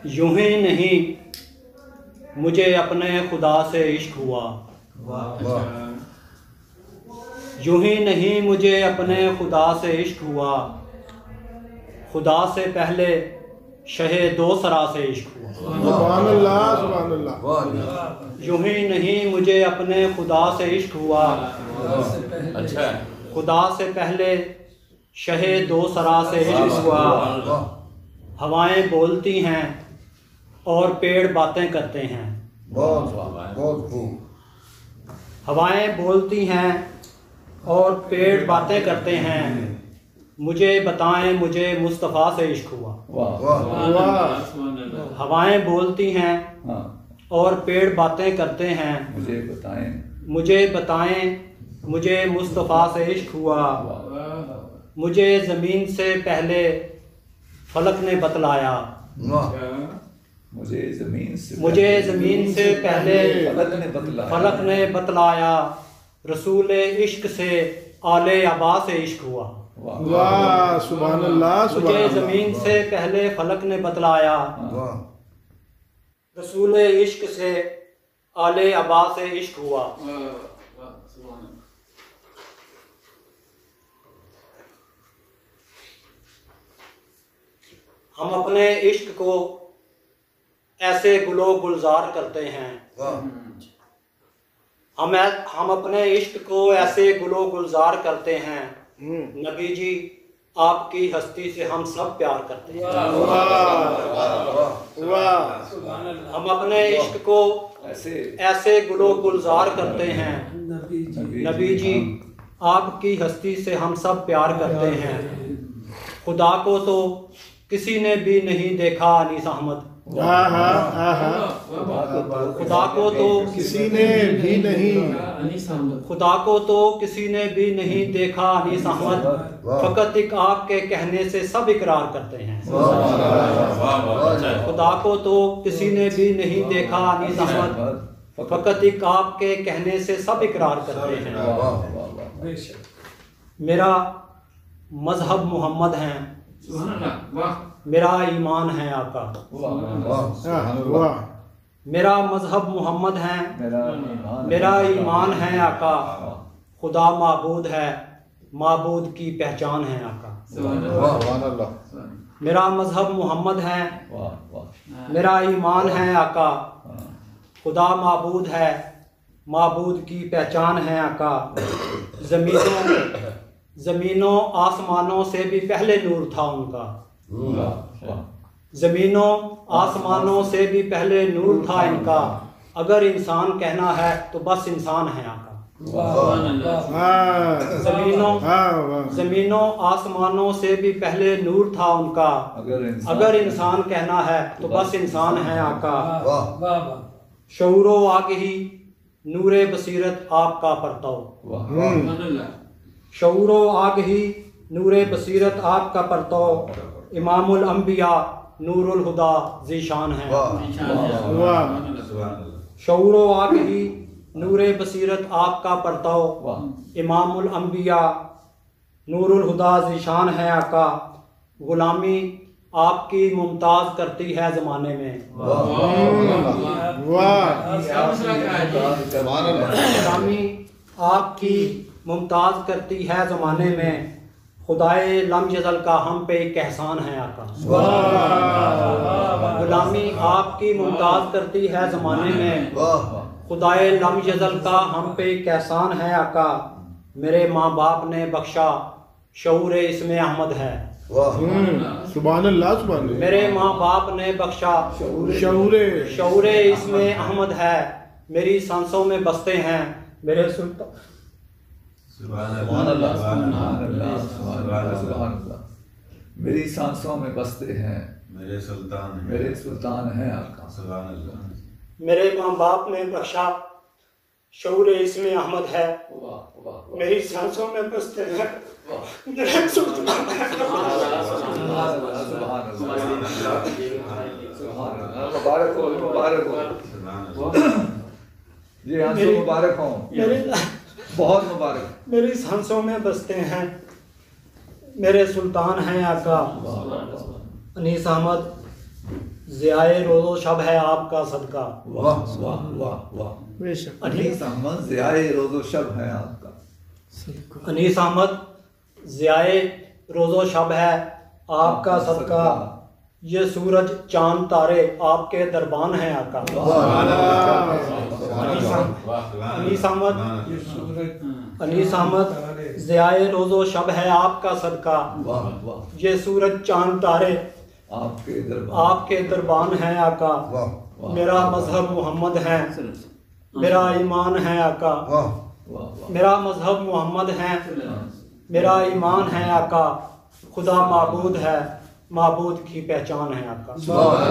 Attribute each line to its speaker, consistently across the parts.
Speaker 1: यूं ही नहीं मुझे अपने खुदा से इश्क हुआ, यूं ही नहीं मुझे अपने खुदा से इश्क हुआ, खुदा से पहले शहे दो सरा से इश्क हुआ।
Speaker 2: सुभान अल्लाह, सुभान अल्लाह।
Speaker 1: यूं ही नहीं मुझे अपने खुदा से इश्क हुआ,
Speaker 3: अच्छा,
Speaker 1: खुदा से पहले शहे दो सरा से इश्क हुआ। हवाएं बोलती हैं और पेड़ बातें करते हैं,
Speaker 4: बहुत खूब।
Speaker 1: हवाएं बोलती हैं और पेड़ बातें करते हैं। मुझे बताएं मुझे मुस्तफ़ा से इश्क हुआ। हवाएं बोलती हैं और पेड़ बातें करते हैं। मुझे बताएं मुझे मुस्तफ़ा से इश्क हुआ। मुझे ज़मीन से पहले फलक ने बतलाया,
Speaker 5: मुझे ज़मीन
Speaker 1: से पहले फलक ने बतलाया। रसूल इश्क से आले अबा से इश्क हुआ।
Speaker 2: वाह, सुभान अल्लाह, सुभान
Speaker 1: मुझे
Speaker 2: अल्लाह।
Speaker 1: ज़मीन से पहले फलक ने बतलाया, रसूल इश्क से आले अबा से इश्क हुआ। हम अपने इश्क को ऐसे गुलो गुलजार करते हैं, हम अपने इश्क को ऐसे गुलो गुलजार करते हैं। नबी जी आपकी हस्ती से हम सब प्यार करते हैं। हम अपने इश्क को ऐसे गुलो गुलजार करते हैं। नबी जी आपकी हस्ती से हम सब प्यार करते हैं। खुदा को तो किसी ने भी नहीं देखा अनीस अहमद, खुदा को तो
Speaker 2: किसी ने भी नहीं,
Speaker 1: खुदा को तो किसी ने भी नहीं देखा अनीस अहमद। फकत एक आपके कहने से सब इकरार करते हैं। खुदा को तो किसी ने भी नहीं देखा अनीस अहमद। फकत एक आपके कहने से सब इकरार करते हैं। मेरा मजहब मोहम्मद है, मेरा ईमान है आका। मेरा मजहब मोहम्मद है, मेरा ईमान है आका। खुदा माबूद है, माबूद की पहचान है आका। मेरा मजहब मोहम्मद है, मेरा ईमान है आका। खुदा माबूद है, माबूद की पहचान है आका। ज़मीनों आसमानों से भी पहले नूर था उनका, ज़मीनों आसमानों से भी पहले नूर था इनका। अगर इंसान कहना है तो बस इंसान है आका। ज़मीनों आसमानों से भी पहले नूर था उनका। अगर इंसान कहना है तो बस इंसान है आका। शऊरो आगे ही नूरे बसीरत आपका परताओ, शऊरो आग ही नूरे बसीरत आपका परताओ। इमामुल अंबिया नूरुल हुदा ज़ीशान है। शऊरो आग ही नूरे बसीरत आपका परताओ। इमामुल अंबिया नूरुल हुदा ज़ीशान है आका। गुलामी आपकी मुमताज़ करती है ज़माने में, गुलामी आपकी मुमताज़ करती है ज़माने में। खुदाए लम यज़ल का हम पे एक एहसान है आका। गुलामी आपकी मुमताज़ करती है ज़माने में। खुदाए लम यज़ल का हम पे एक एहसान है आका। मेरे माँ बाप ने बख्शा शऊर इसमें अहमद है।
Speaker 2: सुभान अल्लाह, सुभान अल्लाह।
Speaker 1: मेरे माँ बाप ने बख्शा शऊर इसमें अहमद है। मेरी सांसों में बसते हैं मेरे सुल्तान।
Speaker 5: मेरी सांसों में बसते हैं मेरे सुल्तान हैं आका।
Speaker 1: मेरे माँ बाप ने बख्शा शऊर इसमें अहमद है। मेरी सांसों में बसते हैं मेरे सुल्तान हैं।
Speaker 5: मुबारक हो, मुबारक हो जी, आंसू मुबारक हो, बहुत मुबारक।
Speaker 1: मेरी सांसों में बसते हैं मेरे सुल्तान हैं आका। अनीस अहमद ज़ियाए रोज़ो शब है आपका सदका।
Speaker 5: वाह वाह वाह वाह।
Speaker 2: बेशक
Speaker 5: अनीस अहमद ज़ियाए रोज़ो शब है आपका।
Speaker 1: अनीस अहमद ज़ियाए रोज़ो शब है आपका सदका। ये सूरज चांद तारे आपके दरबान हैं आका। अनीस अहमद ज़ियाए रोज़ो शब है आपका सदका।
Speaker 5: वाह वाह।
Speaker 1: ये सूरज चांद तारे
Speaker 5: आपके
Speaker 1: दरबान हैं आका।
Speaker 5: वाह।
Speaker 1: मेरा मजहब मोहम्मद है, मेरा ईमान है आका।
Speaker 5: वाह वाह।
Speaker 1: मेरा मजहब मोहम्मद है, मेरा ईमान है आका। खुदा माबूद है, माबूद की पहचान है आका।
Speaker 2: सुभान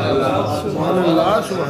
Speaker 2: अल्लाह सुभान